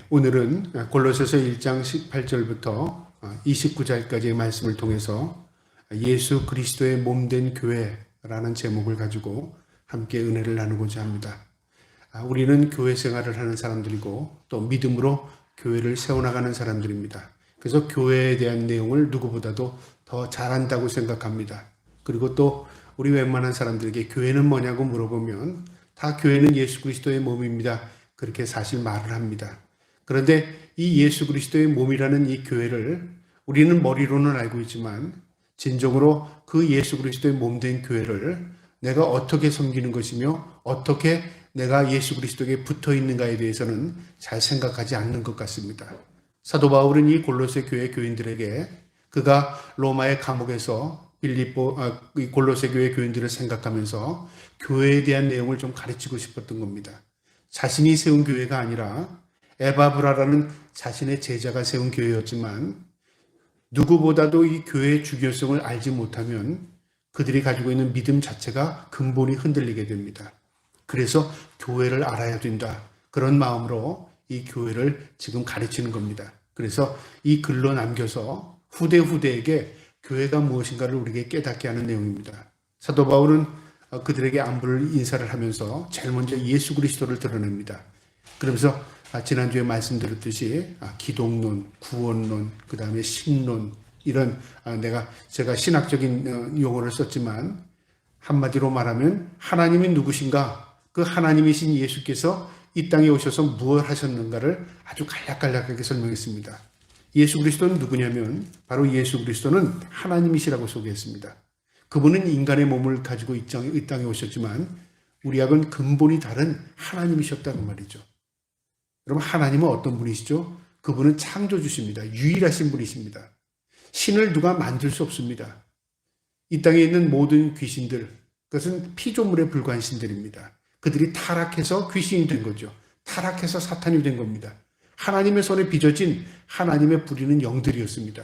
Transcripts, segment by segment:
오늘은 골로새서 1장 18절부터 29절까지의 말씀을 통해서 예수 그리스도의 몸된 교회라는 제목을 가지고 함께 은혜를 나누고자 합니다. 우리는 교회 생활을 하는 사람들이고 또 믿음으로 교회를 세워나가는 사람들입니다. 그래서 교회에 대한 내용을 누구보다도 더 잘한다고 생각합니다. 그리고 또 우리 웬만한 사람들에게 교회는 뭐냐고 물어보면 다 교회는 예수 그리스도의 몸입니다. 그렇게 사실 말을 합니다. 그런데 이 예수 그리스도의 몸이라는 이 교회를 우리는 머리로는 알고 있지만 진정으로 그 예수 그리스도의 몸된 교회를 내가 어떻게 섬기는 것이며 어떻게 내가 예수 그리스도에게 붙어 있는가에 대해서는 잘 생각하지 않는 것 같습니다. 사도 바울은 이 골로새 교회 교인들에게 그가 로마의 감옥에서 골로새 교회 교인들을 생각하면서 교회에 대한 내용을 좀 가르치고 싶었던 겁니다. 자신이 세운 교회가 아니라 에바브라라는 자신의 제자가 세운 교회였지만 누구보다도 이 교회의 중요성을 알지 못하면 그들이 가지고 있는 믿음 자체가 근본이 흔들리게 됩니다. 그래서 교회를 알아야 된다. 그런 마음으로 이 교회를 지금 가르치는 겁니다. 그래서 이 글로 남겨서 후대에게 교회가 무엇인가를 우리에게 깨닫게 하는 내용입니다. 사도 바울은 그들에게 안부를 인사를 하면서 제일 먼저 예수 그리스도를 드러냅니다. 그러면서 지난주에 말씀드렸듯이 기독론, 구원론, 그 다음에 신론 이런 제가 신학적인 용어를 썼지만 한마디로 말하면 하나님이 누구신가? 그 하나님이신 예수께서 이 땅에 오셔서 무엇을 하셨는가를 아주 간략하게 설명했습니다. 예수 그리스도는 누구냐면 바로 예수 그리스도는 하나님이시라고 소개했습니다. 그분은 인간의 몸을 가지고 이 땅에 오셨지만 우리하고는 근본이 다른 하나님이셨다는 말이죠. 여러분 하나님은 어떤 분이시죠? 그분은 창조주십니다. 유일하신 분이십니다. 신을 누가 만들 수 없습니다. 이 땅에 있는 모든 귀신들, 그것은 피조물에 불과한 신들입니다. 그들이 타락해서 귀신이 된 거죠. 타락해서 사탄이 된 겁니다. 하나님의 손에 빚어진 하나님의 부리는 영들이었습니다.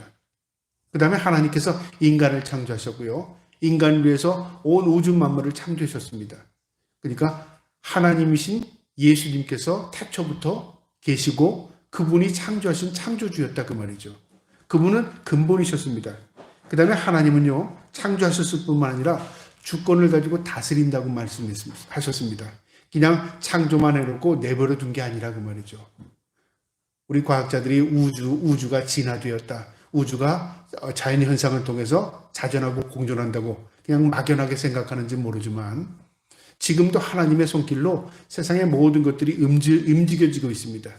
그 다음에 하나님께서 인간을 창조하셨고요. 인간을 위해서 온 우주 만물을 창조하셨습니다. 그러니까 하나님이신 예수님께서 태초부터 계시고 그분이 창조하신 창조주였다 그 말이죠. 그분은 근본이셨습니다. 그 다음에 하나님은요 창조하셨을 뿐만 아니라 주권을 가지고 다스린다고 말씀하셨습니다. 그냥 창조만 해놓고 내버려 둔 게 아니라 그 말이죠. 우리 과학자들이 우주가 진화되었다. 우주가 자연의 현상을 통해서 자전하고 공존한다고 그냥 막연하게 생각하는지 모르지만 지금도 하나님의 손길로 세상의 모든 것들이 움직여지고 있습니다.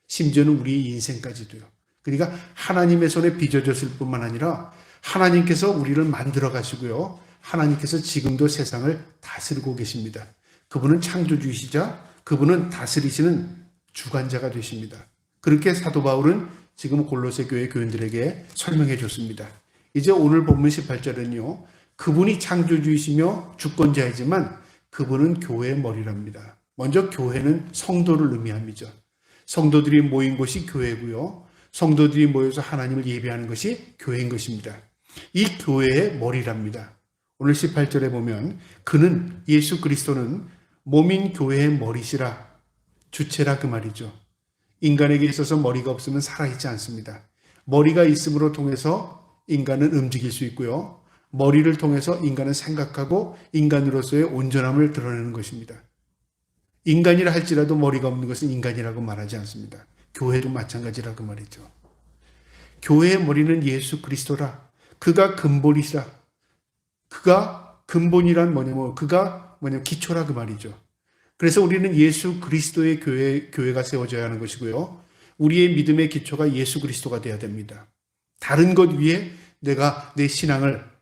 심지어는 우리의 인생까지도요. 그러니까 하나님의 손에 빚어졌을 뿐만 아니라 하나님께서 우리를 만들어 가시고요. 하나님께서 지금도 세상을 다스리고 계십니다. 그분은 창조주이시자 그분은 다스리시는 주관자가 되십니다. 그렇게 사도 바울은 지금 골로새 교회 교인들에게 설명해 줬습니다. 이제 오늘 본문 18절은요. 그분이 창조주이시며 주권자이지만 그분은 교회의 머리랍니다. 먼저 교회는 성도를 의미합니다. 성도들이 모인 곳이 교회고요. 성도들이 모여서 하나님을 예배하는 것이 교회인 것입니다. 이 교회의 머리랍니다. 오늘 18절에 보면 그는 예수 그리스도는 몸인 교회의 머리시라 주체라 그 말이죠. 인간에게 있어서 머리가 없으면 살아있지 않습니다. 머리가 있음으로 통해서 인간은 움직일 수 있고요. 머리를 통해서 인간은 생각하고 인간으로서의 온전함을 드러내는 것입니다. 인간이라 할지라도 머리가 없는 것은 인간이라고 말하지 않습니다. 교회도 마찬가지라고 말이죠. 교회의 머리는 예수 그리스도라. 그가 근본이시라. 그가 근본이란 뭐냐면 그가 기초라 그 말이죠. 그래서 우리는 예수 그리스도의 교회가 세워져야 하는 것이고요. 우리의 믿음의 기초가 예수 그리스도가 되어야 됩니다. 다른 것 위에 내가 내 신앙을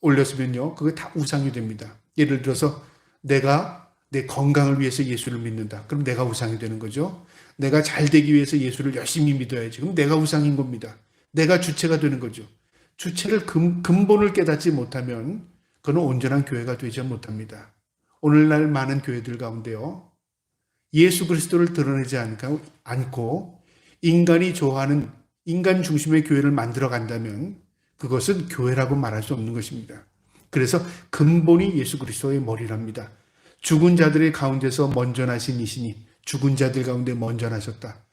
올렸으면요. 그게 다 우상이 됩니다. 예를 들어서 내가 내 건강을 위해서 예수를 믿는다. 그럼 내가 우상이 되는 거죠. 내가 잘 되기 위해서 예수를 열심히 믿어야지. 그럼 내가 우상인 겁니다. 내가 주체가 되는 거죠. 주체를 근본을 깨닫지 못하면 그건 온전한 교회가 되지 못합니다. 오늘날 많은 교회들 가운데요. 예수 그리스도를 드러내지 않고 인간이 좋아하는 인간 중심의 교회를 만들어 간다면 그것은 교회라고 말할 수 없는 것입니다. 그래서 근본이 예수 그리스도의 머리랍니다. 죽은 자들의 가운데서 먼저 나신 이시니 죽은 자들 가운데 먼저 나셨다.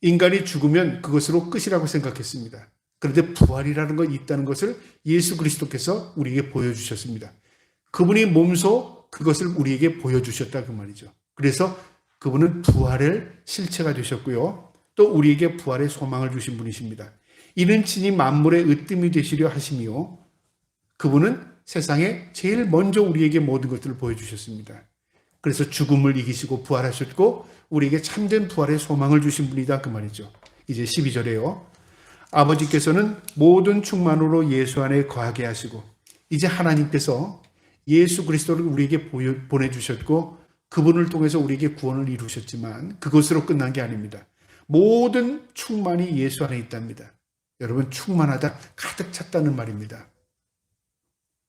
인간이 죽으면 그것으로 끝이라고 생각했습니다. 그런데 부활이라는 것이 있다는 것을 예수 그리스도께서 우리에게 보여주셨습니다. 그분이 몸소 그것을 우리에게 보여주셨다 그 말이죠. 그래서 그분은 부활의 실체가 되셨고요. 또 우리에게 부활의 소망을 주신 분이십니다. 이는 친히 만물의 으뜸이 되시려 하시며 그분은 세상에 제일 먼저 우리에게 모든 것들을 보여주셨습니다. 그래서 죽음을 이기시고 부활하셨고 우리에게 참된 부활의 소망을 주신 분이다 그 말이죠. 이제 12절에요. 아버지께서는 모든 충만으로 예수 안에 거하게 하시고 이제 하나님께서 예수 그리스도를 우리에게 보내주셨고 그분을 통해서 우리에게 구원을 이루셨지만 그것으로 끝난 게 아닙니다. 모든 충만이 예수 안에 있답니다. 여러분 충만하다 가득 찼다는 말입니다.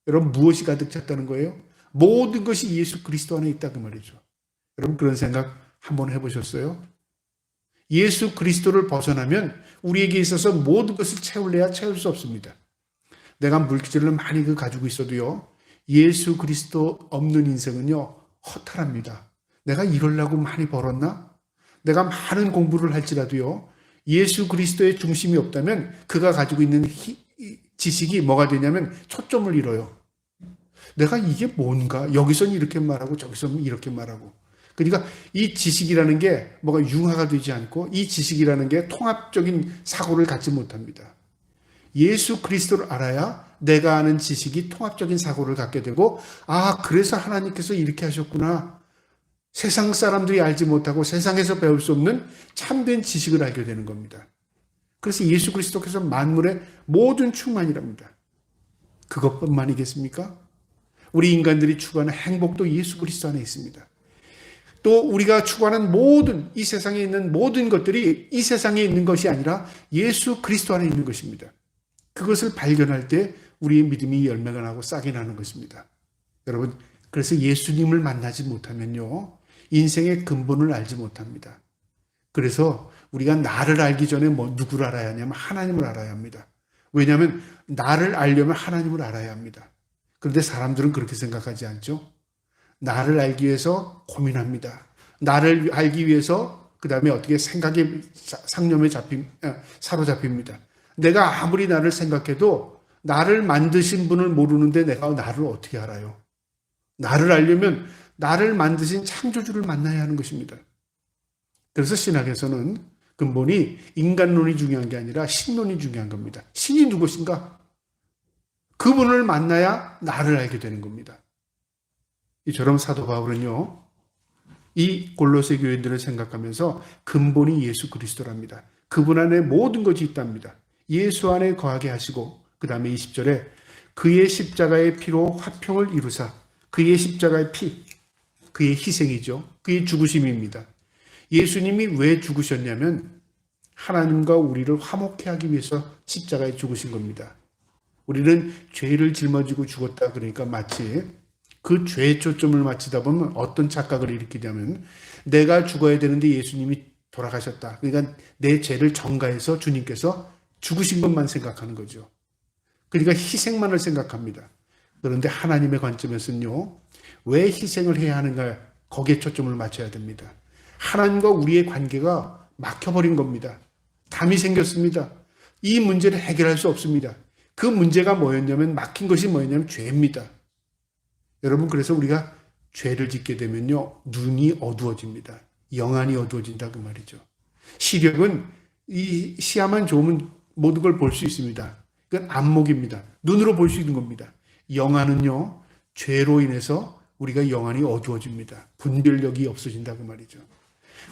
여러분 무엇이 가득 찼다는 거예요? 모든 것이 예수 그리스도 안에 있다 그 말이죠. 여러분 그런 생각 한번 해보셨어요? 예수 그리스도를 벗어나면 우리에게 있어서 모든 것을 채울래야 채울 수 없습니다. 내가 물질을 많이 가지고 있어도요. 예수 그리스도 없는 인생은요. 허탈합니다. 내가 이러려고 많이 벌었나? 내가 많은 공부를 할지라도요. 예수 그리스도의 중심이 없다면 그가 가지고 있는 지식이 뭐가 되냐면 초점을 잃어요. 내가 이게 뭔가? 여기서는 이렇게 말하고 저기서는 이렇게 말하고. 그러니까 이 지식이라는 게 뭐가 융화가 되지 않고 이 지식이라는 게 통합적인 사고를 갖지 못합니다. 예수 그리스도를 알아야 내가 아는 지식이 통합적인 사고를 갖게 되고 그래서 하나님께서 이렇게 하셨구나. 세상 사람들이 알지 못하고 세상에서 배울 수 없는 참된 지식을 알게 되는 겁니다. 그래서 예수 그리스도께서 만물의 모든 충만이랍니다. 그것뿐만이겠습니까? 우리 인간들이 추구하는 행복도 예수 그리스도 안에 있습니다. 또 우리가 추구하는 모든 이 세상에 있는 모든 것들이 이 세상에 있는 것이 아니라 예수 그리스도 안에 있는 것입니다. 그것을 발견할 때 우리의 믿음이 열매가 나고 싹이 나는 것입니다. 여러분 그래서 예수님을 만나지 못하면요. 인생의 근본을 알지 못합니다. 그래서 우리가 나를 알기 전에 누구를 알아야 하냐면 하나님을 알아야 합니다. 왜냐하면 나를 알려면 하나님을 알아야 합니다. 그런데 사람들은 그렇게 생각하지 않죠. 나를 알기 위해서 고민합니다. 나를 알기 위해서 그 다음에 어떻게 생각의 상념에 사로잡힙니다. 내가 아무리 나를 생각해도 나를 만드신 분을 모르는데 내가 나를 어떻게 알아요? 나를 알려면 나를 만드신 창조주를 만나야 하는 것입니다. 그래서 신학에서는 근본이 인간론이 중요한 게 아니라 신론이 중요한 겁니다. 신이 누구신가? 그분을 만나야 나를 알게 되는 겁니다. 이처럼 사도 바울은요. 이 골로새 교인들을 생각하면서 근본이 예수 그리스도랍니다. 그분 안에 모든 것이 있답니다. 예수 안에 거하게 하시고 그 다음에 20절에 그의 십자가의 피로 화평을 이루사 그의 십자가의 피, 그의 희생이죠. 그의 죽으심입니다. 예수님이 왜 죽으셨냐면 하나님과 우리를 화목케 하기 위해서 십자가에 죽으신 겁니다. 우리는 죄를 짊어지고 죽었다 그러니까 마치 그 죄에 초점을 맞추다 보면 어떤 착각을 일으키냐면 내가 죽어야 되는데 예수님이 돌아가셨다. 그러니까 내 죄를 전가해서 주님께서 죽으신 것만 생각하는 거죠. 그러니까 희생만을 생각합니다. 그런데 하나님의 관점에서는요. 왜 희생을 해야 하는가 거기에 초점을 맞춰야 됩니다. 하나님과 우리의 관계가 막혀버린 겁니다. 담이 생겼습니다. 이 문제를 해결할 수 없습니다. 그 문제가 뭐였냐면 막힌 것이 뭐였냐면 죄입니다. 여러분 그래서 우리가 죄를 짓게 되면요. 눈이 어두워집니다. 영안이 어두워진다 그 말이죠. 시력은 이 시야만 좋으면 모든 걸 볼 수 있습니다. 그건 안목입니다. 눈으로 볼 수 있는 겁니다. 영안은요. 죄로 인해서 우리가 영안이 어두워집니다. 분별력이 없어진다 그 말이죠.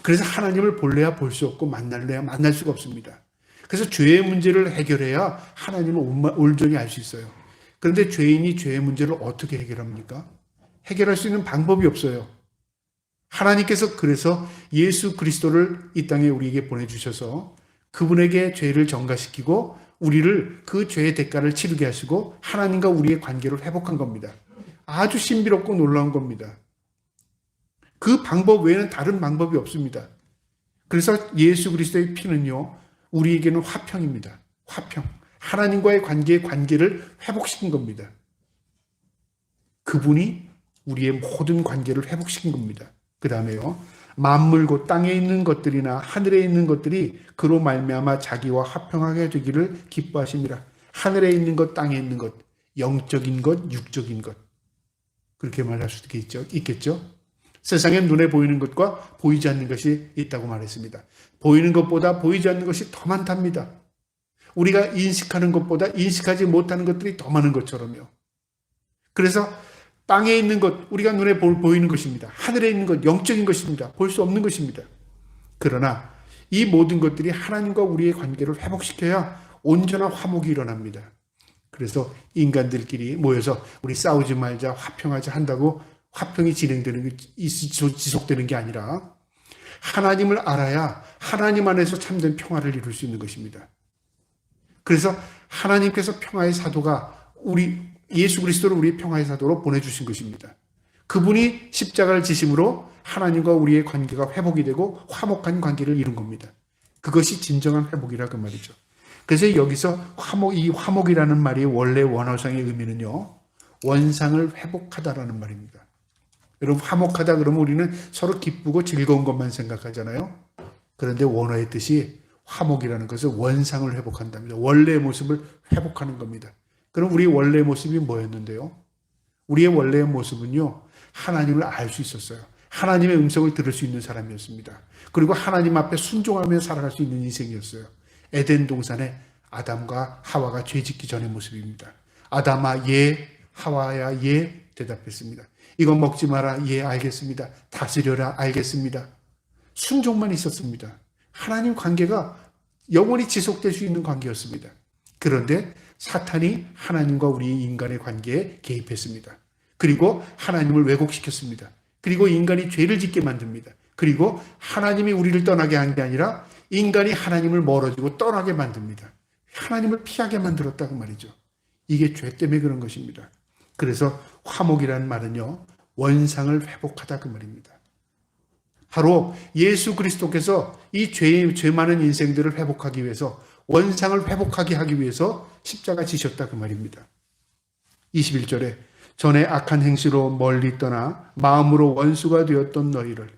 그래서 하나님을 볼래야 볼 수 없고 만날래야 만날 수가 없습니다. 그래서 죄의 문제를 해결해야 하나님을 온전히 알 수 있어요. 그런데 죄인이 죄의 문제를 어떻게 해결합니까? 해결할 수 있는 방법이 없어요. 하나님께서 그래서 예수 그리스도를 이 땅에 우리에게 보내주셔서 그분에게 죄를 전가시키고 우리를 그 죄의 대가를 치르게 하시고 하나님과 우리의 관계를 회복한 겁니다. 아주 신비롭고 놀라운 겁니다. 그 방법 외에는 다른 방법이 없습니다. 그래서 예수 그리스도의 피는요. 우리에게는 화평입니다. 화평. 하나님과의 관계를 회복시킨 겁니다. 그분이 우리의 모든 관계를 회복시킨 겁니다. 그 다음에요. 만물 곧 땅에 있는 것들이나 하늘에 있는 것들이 그로 말미암아 자기와 화평하게 되기를 기뻐하심이라. 하늘에 있는 것, 땅에 있는 것, 영적인 것, 육적인 것. 그렇게 말할 수도 있겠죠. 세상에 눈에 보이는 것과 보이지 않는 것이 있다고 말했습니다. 보이는 것보다 보이지 않는 것이 더 많답니다. 우리가 인식하는 것보다 인식하지 못하는 것들이 더 많은 것처럼요. 그래서 땅에 있는 것, 우리가 눈에 보이는 것입니다. 하늘에 있는 것, 영적인 것입니다. 볼 수 없는 것입니다. 그러나 이 모든 것들이 하나님과 우리의 관계를 회복시켜야 온전한 화목이 일어납니다. 그래서 인간들끼리 모여서 우리 싸우지 말자, 화평하자 한다고 화평이 지속되는 게 아니라 하나님을 알아야 하나님 안에서 참된 평화를 이룰 수 있는 것입니다. 그래서 하나님께서 평화의 사도가 예수 그리스도를 우리의 평화의 사도로 보내주신 것입니다. 그분이 십자가를 지심으로 하나님과 우리의 관계가 회복이 되고 화목한 관계를 이룬 겁니다. 그것이 진정한 회복이라 그 말이죠. 그래서 여기서 이 화목이라는 말이 원래 원어상의 의미는요, 원상을 회복하다라는 말입니다. 여러분, 화목하다 그러면 우리는 서로 기쁘고 즐거운 것만 생각하잖아요. 그런데 원어의 뜻이 화목이라는 것은 원상을 회복한답니다. 원래의 모습을 회복하는 겁니다. 그럼 우리의 원래의 모습이 뭐였는데요? 우리의 원래의 모습은요, 하나님을 알 수 있었어요. 하나님의 음성을 들을 수 있는 사람이었습니다. 그리고 하나님 앞에 순종하며 살아갈 수 있는 인생이었어요. 에덴 동산에 아담과 하와가 죄 짓기 전의 모습입니다. 아담아 예, 하와야 예 대답했습니다. 이건 먹지 마라. 예, 알겠습니다. 다스려라. 알겠습니다. 순종만 있었습니다. 하나님 관계가 영원히 지속될 수 있는 관계였습니다. 그런데 사탄이 하나님과 우리 인간의 관계에 개입했습니다. 그리고 하나님을 왜곡시켰습니다. 그리고 인간이 죄를 짓게 만듭니다. 그리고 하나님이 우리를 떠나게 한 게 아니라 인간이 하나님을 멀어지고 떠나게 만듭니다. 하나님을 피하게 만들었다고 말이죠. 이게 죄 때문에 그런 것입니다. 그래서 화목이라는 말은요, 원상을 회복하다 그 말입니다. 바로 예수 그리스도께서 이 죄 많은 인생들을 회복하기 위해서, 원상을 회복하게 하기 위해서 십자가 지셨다 그 말입니다. 21절에 전에 악한 행실로 멀리 떠나 마음으로 원수가 되었던 너희를,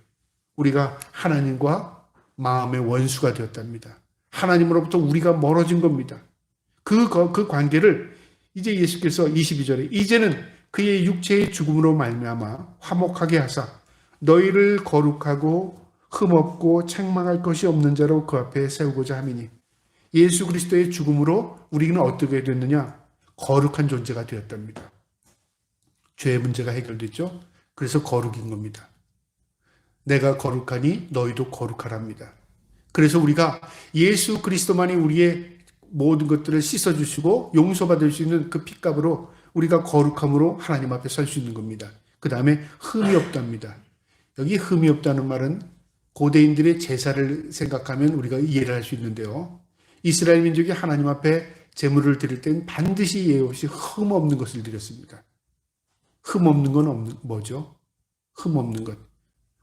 우리가 하나님과 마음의 원수가 되었답니다. 하나님으로부터 우리가 멀어진 겁니다. 그 관계를 이제 예수께서 22절에 이제는 그의 육체의 죽음으로 말미암아 화목하게 하사 너희를 거룩하고 흠없고 책망할 것이 없는 자로 그 앞에 세우고자 함이니, 예수 그리스도의 죽음으로 우리는 어떻게 됐느냐? 거룩한 존재가 되었답니다. 죄의 문제가 해결됐죠? 그래서 거룩인 겁니다. 내가 거룩하니 너희도 거룩하랍니다. 그래서 우리가 예수 그리스도만이 우리의 모든 것들을 씻어주시고 용서받을 수 있는 그 핏값으로 우리가 거룩함으로 하나님 앞에 설 수 있는 겁니다. 그 다음에 흠이 없답니다. 여기 흠이 없다는 말은 고대인들의 제사를 생각하면 우리가 이해를 할 수 있는데요. 이스라엘 민족이 하나님 앞에 제물을 드릴 때는 반드시 예외 없이 흠 없는 것을 드렸습니다. 흠 없는 건 뭐죠? 흠 없는 것.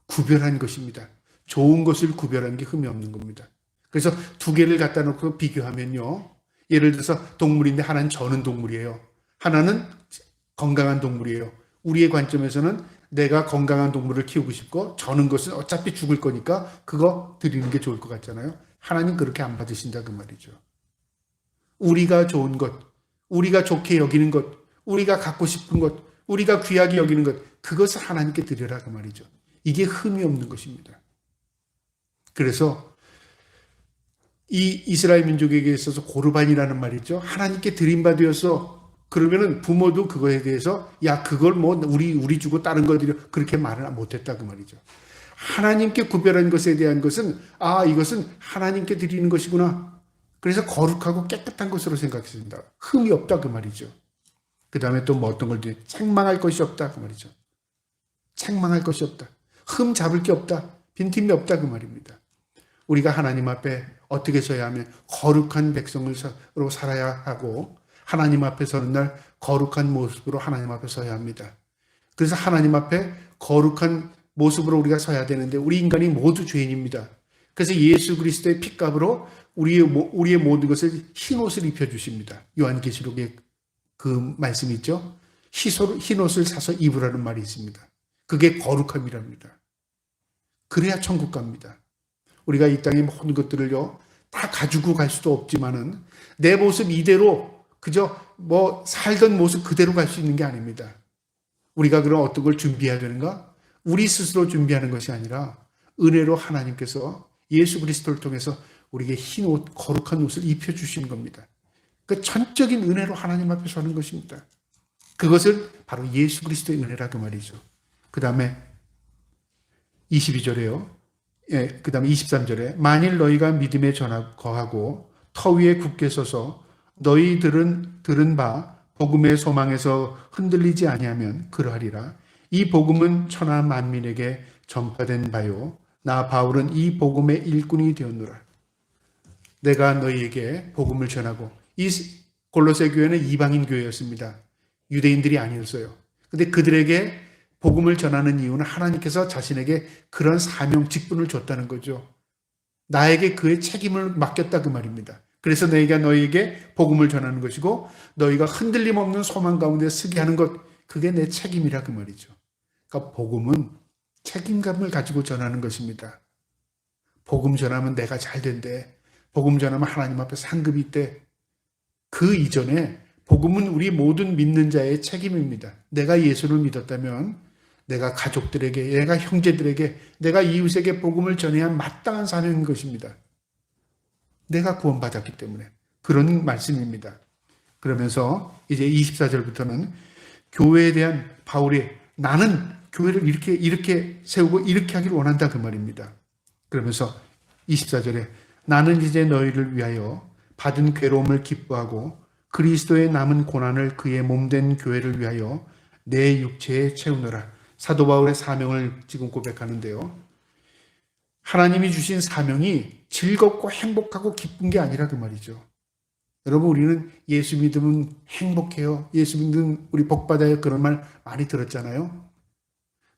구별한 것입니다. 좋은 것을 구별한 게 흠이 없는 겁니다. 그래서 두 개를 갖다 놓고 비교하면요. 예를 들어서 동물인데 하나는 저는 동물이에요. 하나는 건강한 동물이에요. 우리의 관점에서는 내가 건강한 동물을 키우고 싶고 저는 것은 어차피 죽을 거니까 그거 드리는 게 좋을 것 같잖아요. 하나님 그렇게 안 받으신다 그 말이죠. 우리가 좋은 것, 우리가 좋게 여기는 것, 우리가 갖고 싶은 것, 우리가 귀하게 여기는 것, 그것을 하나님께 드려라 그 말이죠. 이게 흠이 없는 것입니다. 그래서 이 이스라엘 민족에게 있어서 고르반이라는 말이 있죠. 하나님께 드림받으어서 그러면은 부모도 그거에 대해서 야 그걸 뭐 우리 주고 다른 거 드려 그렇게 말을 못했다 그 말이죠. 하나님께 구별한 것에 대한 것은 이것은 하나님께 드리는 것이구나. 그래서 거룩하고 깨끗한 것으로 생각했습니다. 흠이 없다 그 말이죠. 그 다음에 또 뭐 어떤 걸 드려 책망할 것이 없다 그 말이죠. 책망할 것이 없다. 흠 잡을 게 없다. 빈틈이 없다 그 말입니다. 우리가 하나님 앞에 어떻게 서야 하면 거룩한 백성으로 살아야 하고 하나님 앞에 서는 날 거룩한 모습으로 하나님 앞에 서야 합니다. 그래서 하나님 앞에 거룩한 모습으로 우리가 서야 되는데 우리 인간이 모두 죄인입니다. 그래서 예수 그리스도의 핏값으로 우리의 모든 것을 흰옷을 입혀주십니다. 요한계시록에 그 말씀이 있죠. 흰옷을 사서 입으라는 말이 있습니다. 그게 거룩함이랍니다. 그래야 천국 갑니다. 우리가 이 땅의 모든 것들을요, 다 가지고 갈 수도 없지만은 내 모습 이대로 그저 살던 모습 그대로 갈 수 있는 게 아닙니다. 우리가 그럼 어떤 걸 준비해야 되는가? 우리 스스로 준비하는 것이 아니라 은혜로 하나님께서 예수 그리스도를 통해서 우리에게 흰 옷, 거룩한 옷을 입혀주시는 겁니다. 그 전적인 은혜로 하나님 앞에 서는 것입니다. 그것을 바로 예수 그리스도의 은혜라 그 말이죠. 그 다음에 22절에요. 그 다음에 23절에 만일 너희가 믿음에 거하고 터 위에 굳게 서서 너희들은 들은 바 복음의 소망에서 흔들리지 아니하면 그러하리라. 이 복음은 천하 만민에게 전파된 바요. 나 바울은 이 복음의 일꾼이 되었노라. 내가 너희에게 복음을 전하고, 이 골로새 교회는 이방인 교회였습니다. 유대인들이 아니었어요. 근데 그들에게 복음을 전하는 이유는 하나님께서 자신에게 그런 사명, 직분을 줬다는 거죠. 나에게 그의 책임을 맡겼다 그 말입니다. 그래서 내가 너희에게 복음을 전하는 것이고 너희가 흔들림 없는 소망 가운데 서게 하는 것, 그게 내 책임이라 그 말이죠. 그러니까 복음은 책임감을 가지고 전하는 것입니다. 복음 전하면 내가 잘 된대. 복음 전하면 하나님 앞에 상급이 있대. 그 이전에 복음은 우리 모든 믿는 자의 책임입니다. 내가 예수를 믿었다면 내가 가족들에게, 내가 형제들에게, 내가 이웃에게 복음을 전해야 마땅한 사명인 것입니다. 내가 구원받았기 때문에 그런 말씀입니다. 그러면서 이제 24절부터는 교회에 대한 바울이 나는 교회를 이렇게 세우고 이렇게 하기를 원한다 그 말입니다. 그러면서 24절에 나는 이제 너희를 위하여 받은 괴로움을 기뻐하고 그리스도의 남은 고난을 그의 몸된 교회를 위하여 내 육체에 채우노라. 사도 바울의 사명을 지금 고백하는데요. 하나님이 주신 사명이 즐겁고 행복하고 기쁜 게 아니라 그 말이죠. 여러분, 우리는 예수 믿으면 행복해요. 예수 믿으면 우리 복 받아요. 그런 말 많이 들었잖아요.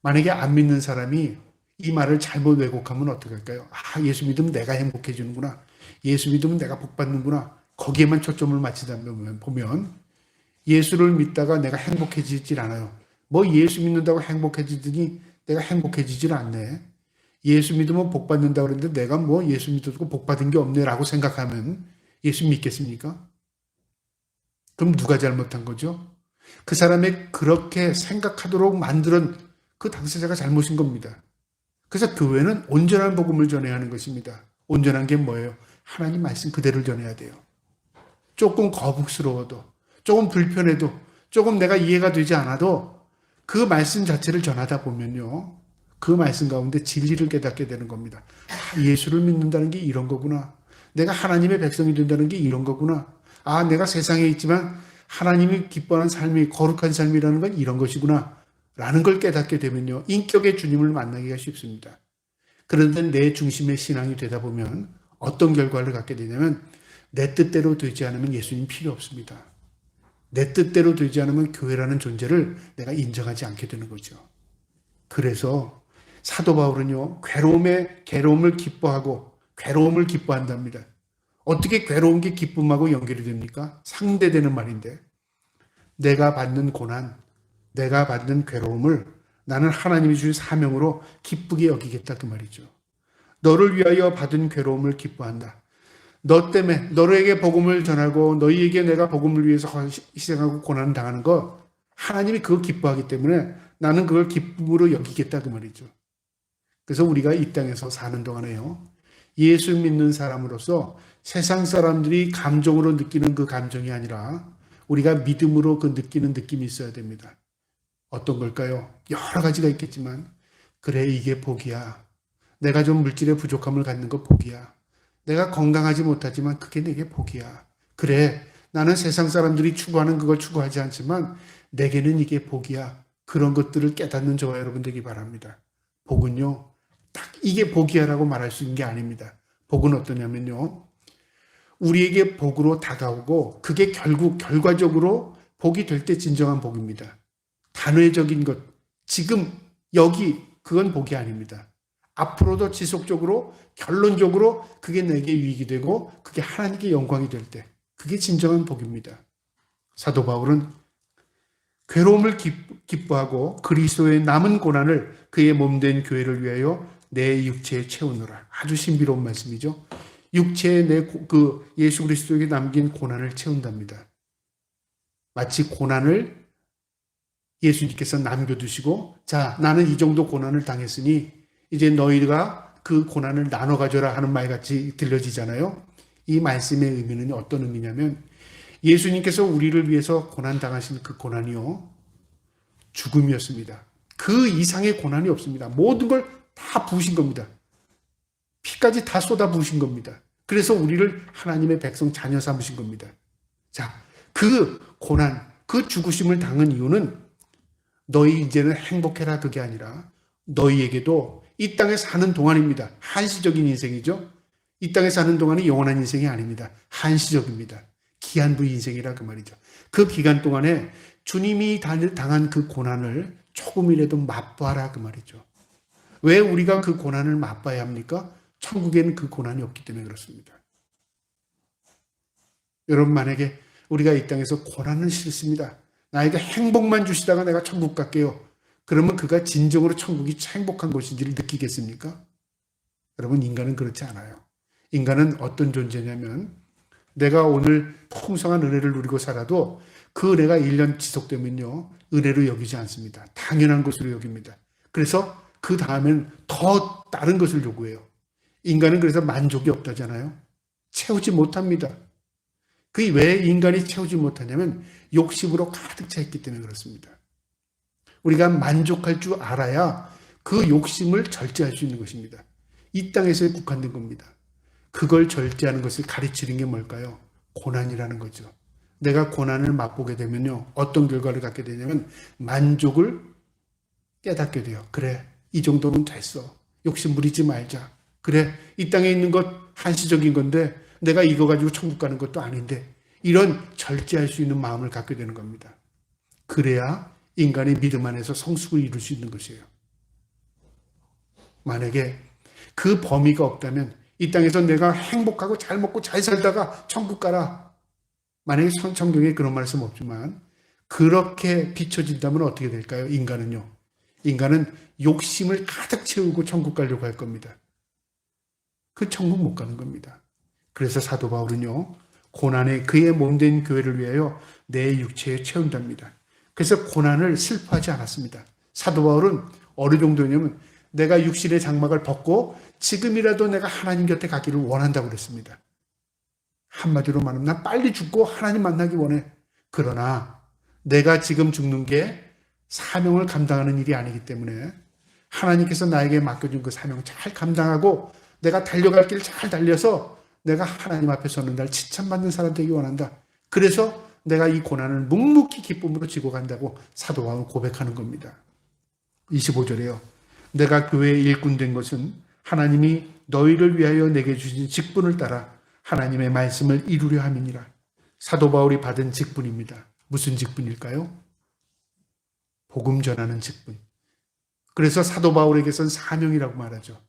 만약에 안 믿는 사람이 이 말을 잘못 왜곡하면 어떻게 할까요? 아, 예수 믿으면 내가 행복해지는구나. 예수 믿으면 내가 복 받는구나. 거기에만 초점을 맞추다 보면 예수를 믿다가 내가 행복해지질 않아요. 예수 믿는다고 행복해지더니 내가 행복해지질 않네. 예수 믿으면 복 받는다고 그랬는데 내가 예수 믿었고 복 받은 게 없네 라고 생각하면 예수 믿겠습니까? 그럼 누가 잘못한 거죠? 그 사람의 그렇게 생각하도록 만드는 그 당사자가 잘못인 겁니다. 그래서 교회는 온전한 복음을 전해야 하는 것입니다. 온전한 게 뭐예요? 하나님 말씀 그대로를 전해야 돼요. 조금 거북스러워도, 조금 불편해도, 조금 내가 이해가 되지 않아도 그 말씀 자체를 전하다 보면요, 그 말씀 가운데 진리를 깨닫게 되는 겁니다. 아, 예수를 믿는다는 게 이런 거구나. 내가 하나님의 백성이 된다는 게 이런 거구나. 아, 내가 세상에 있지만 하나님이 기뻐하는 삶이, 거룩한 삶이라는 건 이런 것이구나 라는 걸 깨닫게 되면요, 인격의 주님을 만나기가 쉽습니다. 그런데 내 중심의 신앙이 되다 보면 어떤 결과를 갖게 되냐면 내 뜻대로 되지 않으면 예수님 필요 없습니다. 내 뜻대로 되지 않으면 교회라는 존재를 내가 인정하지 않게 되는 거죠. 그래서 사도 바울은요, 괴로움을 기뻐하고 괴로움을 기뻐한답니다. 어떻게 괴로운 게 기쁨하고 연결이 됩니까? 상대되는 말인데, 내가 받는 고난, 내가 받는 괴로움을 나는 하나님이 주신 사명으로 기쁘게 여기겠다 그 말이죠. 너를 위하여 받은 괴로움을 기뻐한다. 너 때문에 너에게 복음을 전하고 너희에게 내가 복음을 위해서 희생하고 고난을 당하는 거 하나님이 그거 기뻐하기 때문에 나는 그걸 기쁨으로 여기겠다 그 말이죠. 그래서 우리가 이 땅에서 사는 동안에요, 예수 믿는 사람으로서 세상 사람들이 감정으로 느끼는 그 감정이 아니라 우리가 믿음으로 그 느끼는 느낌이 있어야 됩니다. 어떤 걸까요? 여러 가지가 있겠지만, 그래 이게 복이야. 내가 좀 물질의 부족함을 갖는 거 복이야. 내가 건강하지 못하지만 그게 내게 복이야. 그래, 나는 세상 사람들이 추구하는 그걸 추구하지 않지만 내게는 이게 복이야. 그런 것들을 깨닫는 저와 여러분 되기 바랍니다. 복은요, 딱 이게 복이야라고 말할 수 있는 게 아닙니다. 복은 어떠냐면요, 우리에게 복으로 다가오고 그게 결과적으로 복이 될 때 진정한 복입니다. 단회적인 것, 지금 여기, 그건 복이 아닙니다. 앞으로도 지속적으로 결론적으로 그게 내게 유익이 되고 그게 하나님께 영광이 될 때, 그게 진정한 복입니다. 사도 바울은 괴로움을 기뻐하고 그리스도의 남은 고난을 그의 몸된 교회를 위하여 내 육체에 채우노라. 아주 신비로운 말씀이죠. 육체에 그 예수 그리스도에게 남긴 고난을 채운답니다. 마치 고난을 예수님께서 남겨두시고, 자, 나는 이 정도 고난을 당했으니 이제 너희가 그 고난을 나눠 가져라 하는 말같이 들려지잖아요. 이 말씀의 의미는 어떤 의미냐면, 예수님께서 우리를 위해서 고난 당하신 그 고난이요, 죽음이었습니다. 그 이상의 고난이 없습니다. 모든 걸 다 부으신 겁니다. 피까지 다 쏟아 부으신 겁니다. 그래서 우리를 하나님의 백성 자녀 삼으신 겁니다. 자, 그 고난, 그 죽으심을 당한 이유는 너희 이제는 행복해라 그게 아니라 너희에게도 이 땅에 사는 동안입니다. 한시적인 인생이죠. 이 땅에 사는 동안이 영원한 인생이 아닙니다. 한시적입니다. 기한부 인생이라 그 말이죠. 그 기간 동안에 주님이 당한 그 고난을 조금이라도 맛봐라 그 말이죠. 왜 우리가 그 고난을 맛봐야 합니까? 천국에는 그 고난이 없기 때문에 그렇습니다. 여러분, 만약에 우리가 이 땅에서 고난은 싫습니다. 나에게 행복만 주시다가 내가 천국 갈게요. 그러면 그가 진정으로 천국이 행복한 곳인지를 느끼겠습니까? 여러분, 인간은 그렇지 않아요. 인간은 어떤 존재냐면, 내가 오늘 풍성한 은혜를 누리고 살아도 그 은혜가 1년 지속되면요, 은혜로 여기지 않습니다. 당연한 것으로 여깁니다. 그래서 그 다음엔 더 다른 것을 요구해요. 인간은 그래서 만족이 없다잖아요. 채우지 못합니다. 그게 왜 인간이 채우지 못하냐면 욕심으로 가득 차 있기 때문에 그렇습니다. 우리가 만족할 줄 알아야 그 욕심을 절제할 수 있는 것입니다. 이 땅에서에 국한된 겁니다. 그걸 절제하는 것을 가르치는 게 뭘까요? 고난이라는 거죠. 내가 고난을 맛보게 되면요, 어떤 결과를 갖게 되냐면 만족을 깨닫게 돼요. 그래, 이 정도는 됐어. 욕심 부리지 말자. 그래, 이 땅에 있는 것 한시적인 건데 내가 이거 가지고 천국 가는 것도 아닌데, 이런 절제할 수 있는 마음을 갖게 되는 겁니다. 그래야 인간의 믿음 안에서 성숙을 이룰 수 있는 것이에요. 만약에 그 범위가 없다면 이 땅에서 내가 행복하고 잘 먹고 잘 살다가 천국 가라. 만약에 성경에 그런 말씀 없지만 그렇게 비춰진다면 어떻게 될까요? 인간은 욕심을 가득 채우고 천국 가려고 할 겁니다. 그 천국 못 가는 겁니다. 그래서 사도 바울은요, 고난에 그의 몸된 교회를 위하여 내 육체에 채운답니다. 그래서 고난을 슬퍼하지 않았습니다. 사도 바울은 어느 정도냐면 내가 육신의 장막을 벗고 지금이라도 내가 하나님 곁에 가기를 원한다고 그랬습니다. 한마디로 말하면 난 빨리 죽고 하나님 만나기 원해. 그러나 내가 지금 죽는 게 사명을 감당하는 일이 아니기 때문에 하나님께서 나에게 맡겨준 그 사명 잘 감당하고 내가 달려갈 길 잘 달려서 내가 하나님 앞에 서는 날 칭찬받는 사람 되기 원한다. 그래서 내가 이 고난을 묵묵히 기쁨으로 지고 간다고 사도 바울은 고백하는 겁니다. 25절에요. 내가 교회의 일꾼 된 것은 하나님이 너희를 위하여 내게 주신 직분을 따라 하나님의 말씀을 이루려 함이니라. 사도 바울이 받은 직분입니다. 무슨 직분일까요? 복음 전하는 직분. 그래서 사도 바울에게선 사명이라고 말하죠.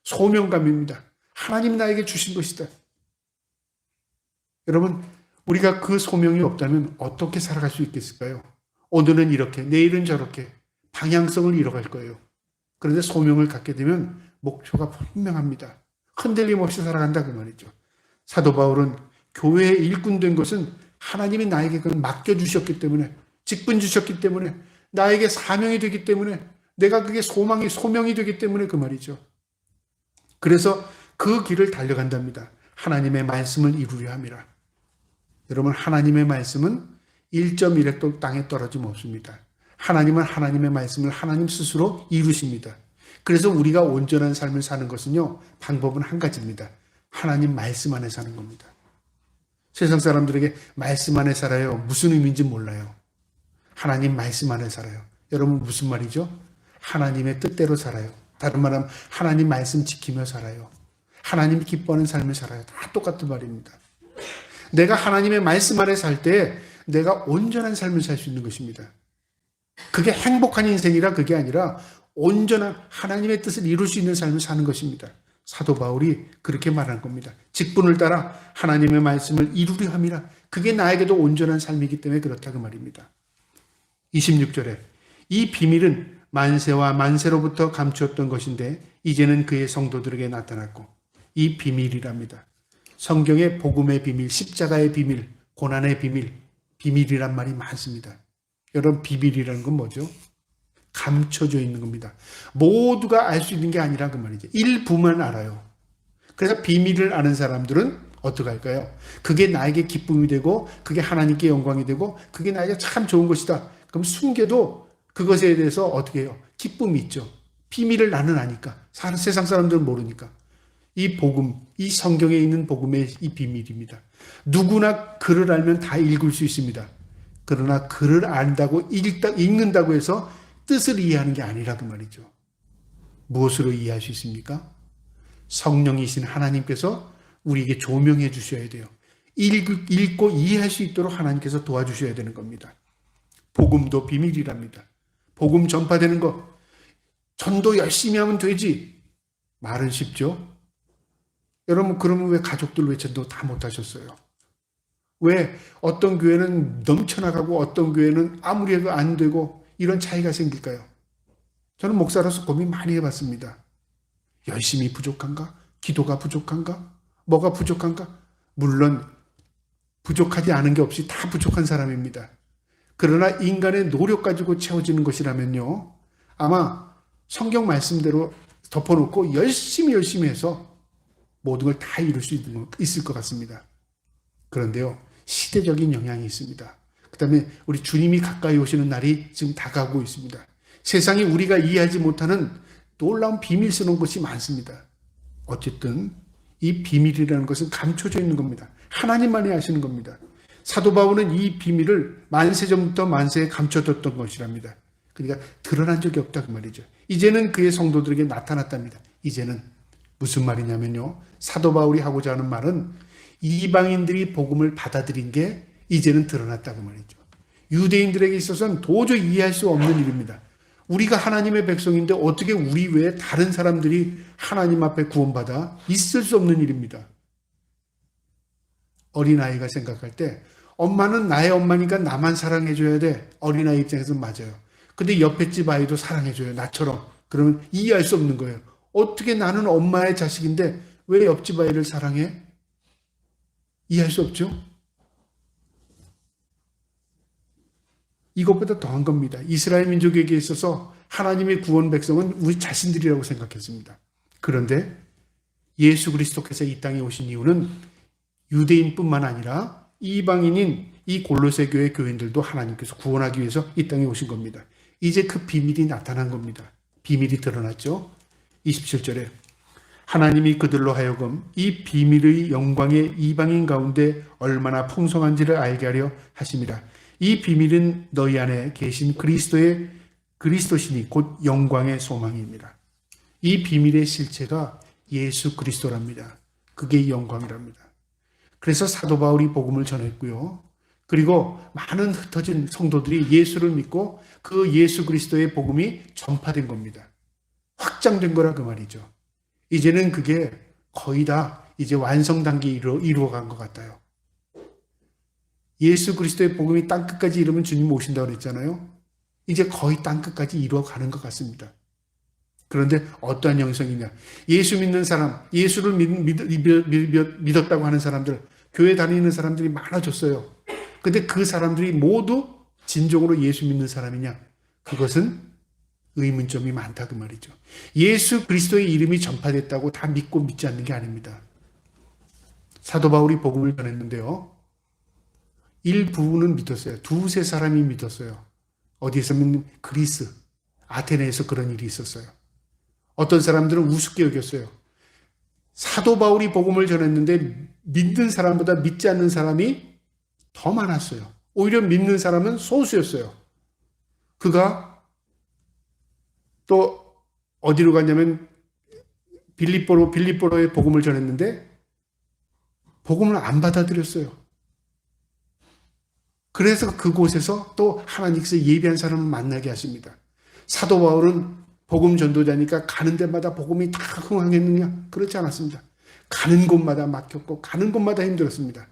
소명감입니다. 하나님 나에게 주신 것이다. 여러분, 우리가 그 소명이 없다면 어떻게 살아갈 수 있겠을까요? 오늘은 이렇게, 내일은 저렇게 방향성을 잃어갈 거예요. 그런데 소명을 갖게 되면 목표가 분명합니다. 흔들림 없이 살아간다 그 말이죠. 사도 바울은 교회의 일꾼 된 것은 하나님이 나에게 그걸 맡겨주셨기 때문에, 직분 주셨기 때문에, 나에게 사명이 되기 때문에, 내가 그게 소명이 되기 때문에 그 말이죠. 그래서 그 길을 달려간답니다. 하나님의 말씀을 이루려 함이라. 여러분, 하나님의 말씀은 1.1획도 땅에 떨어짐 없습니다. 하나님은 하나님의 말씀을 하나님 스스로 이루십니다. 그래서 우리가 온전한 삶을 사는 것은요, 방법은 한 가지입니다. 하나님 말씀 안에 사는 겁니다. 세상 사람들에게 말씀 안에 살아요, 무슨 의미인지 몰라요. 하나님 말씀 안에 살아요. 여러분, 무슨 말이죠? 하나님의 뜻대로 살아요. 다른 말하면 하나님 말씀 지키며 살아요. 하나님 기뻐하는 삶을 살아요. 다 똑같은 말입니다. 내가 하나님의 말씀 안에 살 때 내가 온전한 삶을 살 수 있는 것입니다. 그게 행복한 인생이라 그게 아니라 온전한 하나님의 뜻을 이룰 수 있는 삶을 사는 것입니다. 사도 바울이 그렇게 말한 겁니다. 직분을 따라 하나님의 말씀을 이루려 함이라. 그게 나에게도 온전한 삶이기 때문에 그렇다고 말입니다. 26절에 이 비밀은 만세와 만세로부터 감추었던 것인데 이제는 그의 성도들에게 나타났고 이 비밀이랍니다. 성경의 복음의 비밀, 십자가의 비밀, 고난의 비밀, 비밀이란 말이 많습니다. 여러분, 비밀이라는 건 뭐죠? 감춰져 있는 겁니다. 모두가 알 수 있는 게 아니라 그 말이죠. 일부만 알아요. 그래서 비밀을 아는 사람들은 어떻게 할까요? 그게 나에게 기쁨이 되고 그게 하나님께 영광이 되고 그게 나에게 참 좋은 것이다. 그럼 숨겨도 그것에 대해서 어떻게 해요? 기쁨이 있죠. 비밀을 나는 아니까. 세상 사람들은 모르니까. 이 복음, 이 성경에 있는 복음의 이 비밀입니다. 누구나 글을 알면 다 읽을 수 있습니다. 그러나 글을 안다고 읽는다고 해서 뜻을 이해하는 게 아니라 그 말이죠. 무엇으로 이해할 수 있습니까? 성령이신 하나님께서 우리에게 조명해 주셔야 돼요. 읽고 이해할 수 있도록 하나님께서 도와주셔야 되는 겁니다. 복음도 비밀이랍니다. 복음 전파되는 거, 전도 열심히 하면 되지. 말은 쉽죠? 여러분, 그러면 왜 가족들 왜 전도 다 못하셨어요? 왜 어떤 교회는 넘쳐나가고 어떤 교회는 아무리 해도 안 되고 이런 차이가 생길까요? 저는 목사로서 고민 많이 해봤습니다. 열심히 부족한가? 기도가 부족한가? 뭐가 부족한가? 물론 부족하지 않은 게 없이 다 부족한 사람입니다. 그러나 인간의 노력 가지고 채워지는 것이라면요, 아마 성경 말씀대로 덮어놓고 열심히 해서 모든 걸 다 이룰 수 있을 것 같습니다. 그런데요, 시대적인 영향이 있습니다. 그 다음에 우리 주님이 가까이 오시는 날이 지금 다가오고 있습니다. 세상이 우리가 이해하지 못하는 놀라운 비밀스러운 것이 많습니다. 어쨌든 이 비밀이라는 것은 감춰져 있는 겁니다. 하나님만이 아시는 겁니다. 사도 바울은 이 비밀을 만세전부터 만세에 감춰뒀던 것이랍니다. 그러니까 드러난 적이 없다 그 말이죠. 이제는 그의 성도들에게 나타났답니다. 이제는 무슨 말이냐면요, 사도 바울이 하고자 하는 말은 이방인들이 복음을 받아들인 게 이제는 드러났다고 말이죠. 유대인들에게 있어서는 도저히 이해할 수 없는 일입니다. 우리가 하나님의 백성인데 어떻게 우리 외에 다른 사람들이 하나님 앞에 구원받아? 있을 수 없는 일입니다. 어린아이가 생각할 때 엄마는 나의 엄마니까 나만 사랑해줘야 돼. 어린아이 입장에서는 맞아요. 근데 옆에 집 아이도 사랑해줘요. 나처럼. 그러면 이해할 수 없는 거예요. 어떻게 나는 엄마의 자식인데 왜 옆집 아이를 사랑해? 이해할 수 없죠? 이것보다 더한 겁니다. 이스라엘 민족에게 있어서 하나님의 구원 백성은 우리 자신들이라고 생각했습니다. 그런데 예수 그리스도께서 이 땅에 오신 이유는 유대인뿐만 아니라 이방인인 이 골로새 교회 교인들도 하나님께서 구원하기 위해서 이 땅에 오신 겁니다. 이제 그 비밀이 나타난 겁니다. 비밀이 드러났죠. 27절에 하나님이 그들로 하여금 이 비밀의 영광의 이방인 가운데 얼마나 풍성한지를 알게 하려 하심이라. 이 비밀은 너희 안에 계신 그리스도시니 곧 영광의 소망입니다. 이 비밀의 실체가 예수 그리스도랍니다. 그게 영광이랍니다. 그래서 사도 바울이 복음을 전했고요. 그리고 많은 흩어진 성도들이 예수를 믿고 그 예수 그리스도의 복음이 전파된 겁니다. 확장된 거라 그 말이죠. 이제는 그게 거의 다 이제 완성 단계에 이루어간 것 같아요. 예수 그리스도의 복음이 땅끝까지 이르면 주님 오신다고 그랬잖아요. 이제 거의 땅끝까지 이루어가는 것 같습니다. 그런데 어떠한 형성이냐? 예수 믿는 사람, 예수를 믿었다고 하는 사람들, 교회 다니는 사람들이 많아졌어요. 근데 그 사람들이 모두 진정으로 예수 믿는 사람이냐? 그것은 의문점이 많다 그 말이죠. 예수 그리스도의 이름이 전파됐다고 다 믿고 믿지 않는 게 아닙니다. 사도 바울이 복음을 전했는데요. 일부는 믿었어요. 두세 사람이 믿었어요. 어디에서는 그리스, 아테네에서 그런 일이 있었어요. 어떤 사람들은 우습게 여겼어요. 사도 바울이 복음을 전했는데 믿는 사람보다 믿지 않는 사람이 더 많았어요. 오히려 믿는 사람은 소수였어요. 그가 또 어디로 갔냐면 빌립보로에 복음을 전했는데 복음을 안 받아들였어요. 그래서 그곳에서 또 하나님께서 예비한 사람을 만나게 하십니다. 사도 바울은 복음 전도자니까 가는 데마다 복음이 다 흥황했느냐? 그렇지 않았습니다. 가는 곳마다 막혔고 가는 곳마다 힘들었습니다.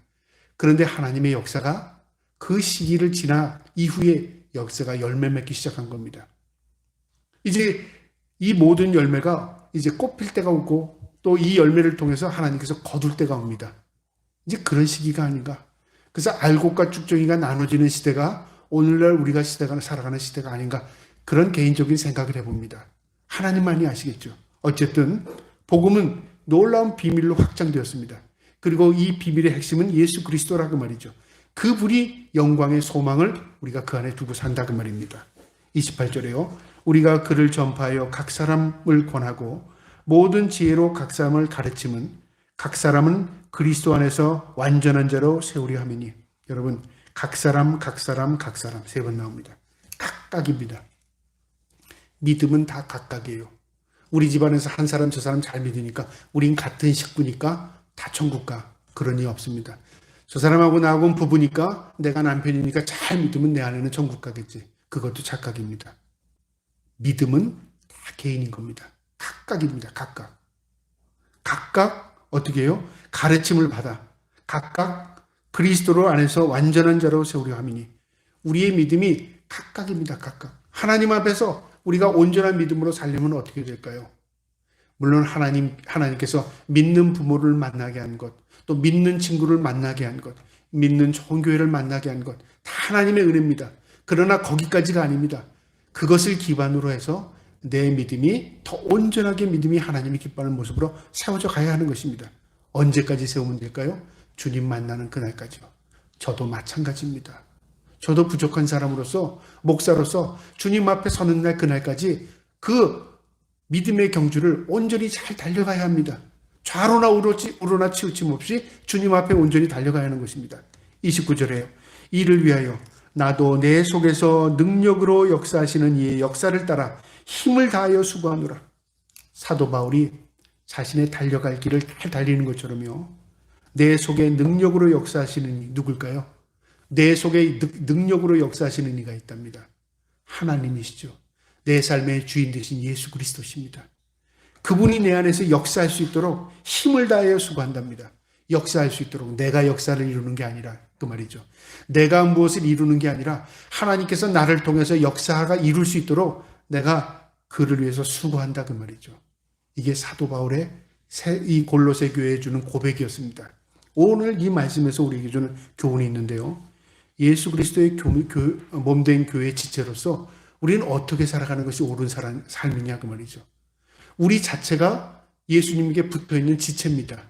그런데 하나님의 역사가 그 시기를 지나 이후에 역사가 열매 맺기 시작한 겁니다. 이제 이 모든 열매가 이제 꽃필 때가 오고 또 이 열매를 통해서 하나님께서 거둘 때가 옵니다. 이제 그런 시기가 아닌가. 그래서 알곡과 쭉정이가 나눠지는 시대가 오늘날 우리가 살아가는 시대가 아닌가. 그런 개인적인 생각을 해봅니다. 하나님만이 아시겠죠. 어쨌든 복음은 놀라운 비밀로 확장되었습니다. 그리고 이 비밀의 핵심은 예수 그리스도라고 말이죠. 그분이 영광의 소망을 우리가 그 안에 두고 산다고 말입니다. 28절에요. 우리가 그를 전파하여 각 사람을 권하고 모든 지혜로 각 사람을 가르침은 각 사람은 그리스도 안에서 완전한 자로 세우려 함이니. 여러분, 각 사람 세 번 나옵니다. 각각입니다. 믿음은 다 각각이에요. 우리 집안에서 한 사람 저 사람 잘 믿으니까 우린 같은 식구니까 다 천국 가. 그런 일 없습니다. 저 사람하고 나하고는 부부니까 내가 남편이니까 잘 믿으면 내 아내는 천국 가겠지. 그것도 착각입니다. 믿음은 다 개인인 겁니다. 각각입니다. 각각. 각각 어떻게 해요? 가르침을 받아. 각각 그리스도로 안에서 완전한 자로 세우려 함이니. 우리의 믿음이 각각입니다. 각각. 하나님 앞에서 우리가 온전한 믿음으로 살려면 어떻게 될까요? 물론 하나님께서 믿는 부모를 만나게 한 것, 또 믿는 친구를 만나게 한 것, 믿는 좋은 교회를 만나게 한 것, 다 하나님의 은혜입니다. 그러나 거기까지가 아닙니다. 그것을 기반으로 해서 내 믿음이 더 온전하게 믿음이 하나님이 기뻐하는 모습으로 세워져 가야 하는 것입니다. 언제까지 세우면 될까요? 주님 만나는 그날까지요. 저도 마찬가지입니다. 저도 부족한 사람으로서, 목사로서 주님 앞에 서는 날 그날까지 그 믿음의 경주를 온전히 잘 달려가야 합니다. 좌로나 우로나 치우침 없이 주님 앞에 온전히 달려가야 하는 것입니다. 29절에요. 이를 위하여 나도 내 속에서 능력으로 역사하시는 이의 역사를 따라 힘을 다하여 수고하노라. 사도 바울이 자신의 달려갈 길을 잘 달리는 것처럼요. 내 속에 능력으로 역사하시는 이 누굴까요? 내 속에 능력으로 역사하시는 이가 있답니다. 하나님이시죠. 내 삶의 주인 되신 예수 그리스도십니다. 그분이 내 안에서 역사할 수 있도록 힘을 다하여 수고한답니다. 역사할 수 있도록 내가 역사를 이루는 게 아니라 그 말이죠. 내가 무엇을 이루는 게 아니라 하나님께서 나를 통해서 역사가 이룰 수 있도록 내가 그를 위해서 수고한다 그 말이죠. 이게 사도 바울의 이 골로새 교회에 주는 고백이었습니다. 오늘 이 말씀에서 우리에게 주는 교훈이 있는데요. 예수 그리스도의 몸된 교회의 지체로서 우리는 어떻게 살아가는 것이 옳은 삶이냐 그 말이죠. 우리 자체가 예수님에게 붙어있는 지체입니다.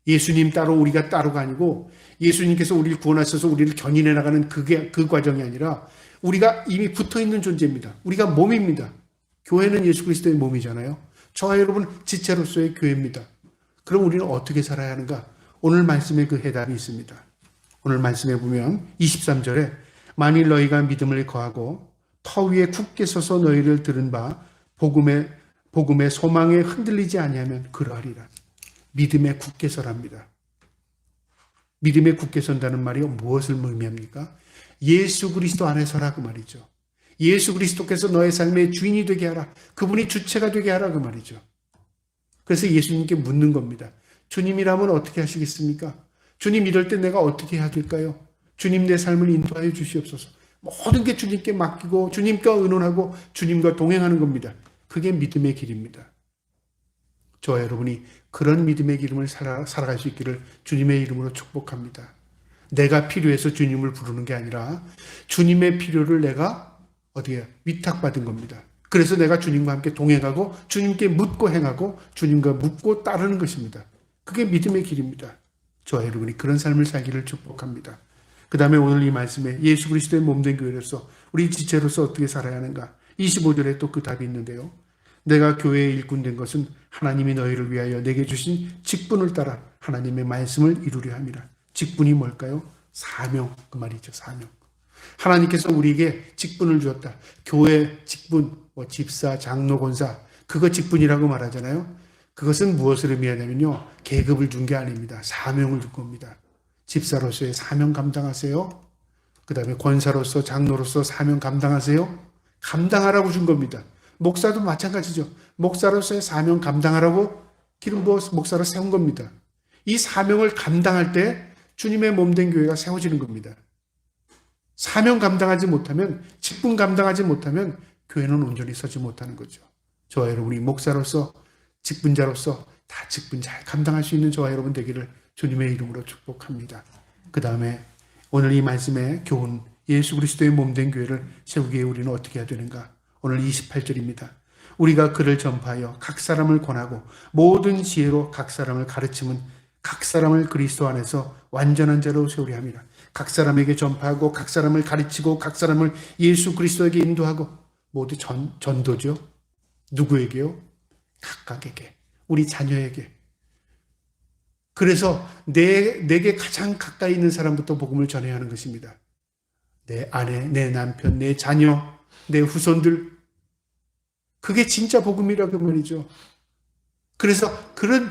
예수님 따로 우리가 따로가 아니고 예수님께서 우리를 구원하셔서 우리를 견인해 나가는 그 과정이 아니라 우리가 이미 붙어있는 존재입니다. 우리가 몸입니다. 교회는 예수 그리스도의 몸이잖아요. 저와 여러분 지체로서의 교회입니다. 그럼 우리는 어떻게 살아야 하는가? 오늘 말씀에 그 해답이 있습니다. 오늘 말씀에 보면 23절에 만일 너희가 믿음을 거하고 터 위에 굳게 서서 너희를 들은 바 복음의 소망에 흔들리지 아니하면 그러하리라. 믿음에 굳게 서랍니다. 믿음에 굳게 선다는 말이 무엇을 의미합니까? 예수 그리스도 안에 서라 그 말이죠. 예수 그리스도께서 너의 삶의 주인이 되게 하라. 그분이 주체가 되게 하라 그 말이죠. 그래서 예수님께 묻는 겁니다. 주님이라면 어떻게 하시겠습니까? 주님 이럴 때 내가 어떻게 해야 될까요? 주님 내 삶을 인도하여 주시옵소서. 모든 게 주님께 맡기고 주님과 의논하고 주님과 동행하는 겁니다. 그게 믿음의 길입니다. 저와 여러분이 그런 믿음의 길을 살아갈 수 있기를 주님의 이름으로 축복합니다. 내가 필요해서 주님을 부르는 게 아니라 주님의 필요를 내가 위탁받은 겁니다. 그래서 내가 주님과 함께 동행하고 주님께 묻고 행하고 주님과 묻고 따르는 것입니다. 그게 믿음의 길입니다. 저와 여러분이 그런 삶을 살기를 축복합니다. 그 다음에 오늘 이 말씀에 예수 그리스도의 몸된 교회로서 우리 지체로서 어떻게 살아야 하는가? 25절에 또 그 답이 있는데요. 내가 교회의 일꾼 된 것은 하나님이 너희를 위하여 내게 주신 직분을 따라 하나님의 말씀을 이루려 함이라. 직분이 뭘까요? 사명 그 말이죠. 사명. 하나님께서 우리에게 직분을 주었다. 교회 직분, 집사, 장로, 권사 그거 직분이라고 말하잖아요. 그것은 무엇을 의미하냐면요. 계급을 준 게 아닙니다. 사명을 준 겁니다. 집사로서의 사명 감당하세요. 그 다음에 권사로서 장로로서 사명 감당하세요. 감당하라고 준 겁니다. 목사도 마찬가지죠. 목사로서의 사명 감당하라고 기름 부어서 목사로 세운 겁니다. 이 사명을 감당할 때 주님의 몸된 교회가 세워지는 겁니다. 사명 감당하지 못하면, 직분 감당하지 못하면 교회는 온전히 서지 못하는 거죠. 저와 여러분이 목사로서, 직분자로서 다 직분 잘 감당할 수 있는 저와 여러분 되기를 주님의 이름으로 축복합니다. 그 다음에 오늘 이 말씀의 교훈, 예수 그리스도의 몸된 교회를 세우기 위해 우리는 어떻게 해야 되는가? 오늘 28절입니다. 우리가 그를 전파하여 각 사람을 권하고 모든 지혜로 각 사람을 가르치면 각 사람을 그리스도 안에서 완전한 자로 세우려 함이라. 각 사람에게 전파하고 각 사람을 가르치고 각 사람을 예수 그리스도에게 인도하고 모두 전도죠. 누구에게요? 각각에게, 우리 자녀에게. 그래서 내게 가장 가까이 있는 사람부터 복음을 전해야 하는 것입니다. 내 아내, 내 남편, 내 자녀, 내 후손들. 그게 진짜 복음이라고 말이죠. 그래서 그런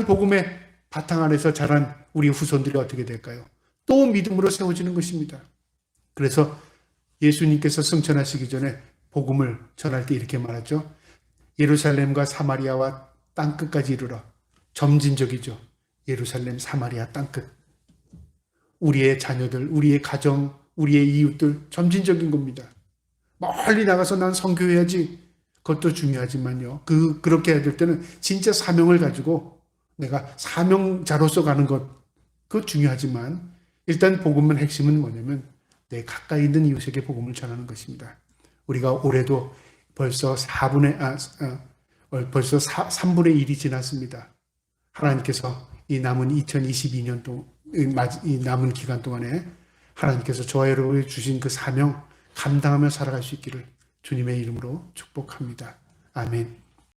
복음의 바탕 안에서 자란 우리 후손들이 어떻게 될까요? 또 믿음으로 세워지는 것입니다. 그래서 예수님께서 승천하시기 전에 복음을 전할 때 이렇게 말하죠. 예루살렘과 사마리아와 땅끝까지 이르러. 점진적이죠. 예루살렘, 사마리아, 땅끝. 우리의 자녀들, 우리의 가정, 우리의 이웃들 점진적인 겁니다. 멀리 나가서 난 선교해야지. 그것도 중요하지만요. 그렇게 해야 될 때는 진짜 사명을 가지고 내가 사명자로서 가는 것, 그거 중요하지만 일단 복음의 핵심은 뭐냐면 내 가까이 있는 이웃에게 복음을 전하는 것입니다. 우리가 올해도 벌써 3분의 1이 지났습니다. 하나님께서 이 남은 2022년 동안, 이 남은 기간 동안에 하나님께서 저와 여러분에게 주신 그 사명 감당하며 살아갈 수 있기를 주님의 이름으로 축복합니다. 아멘.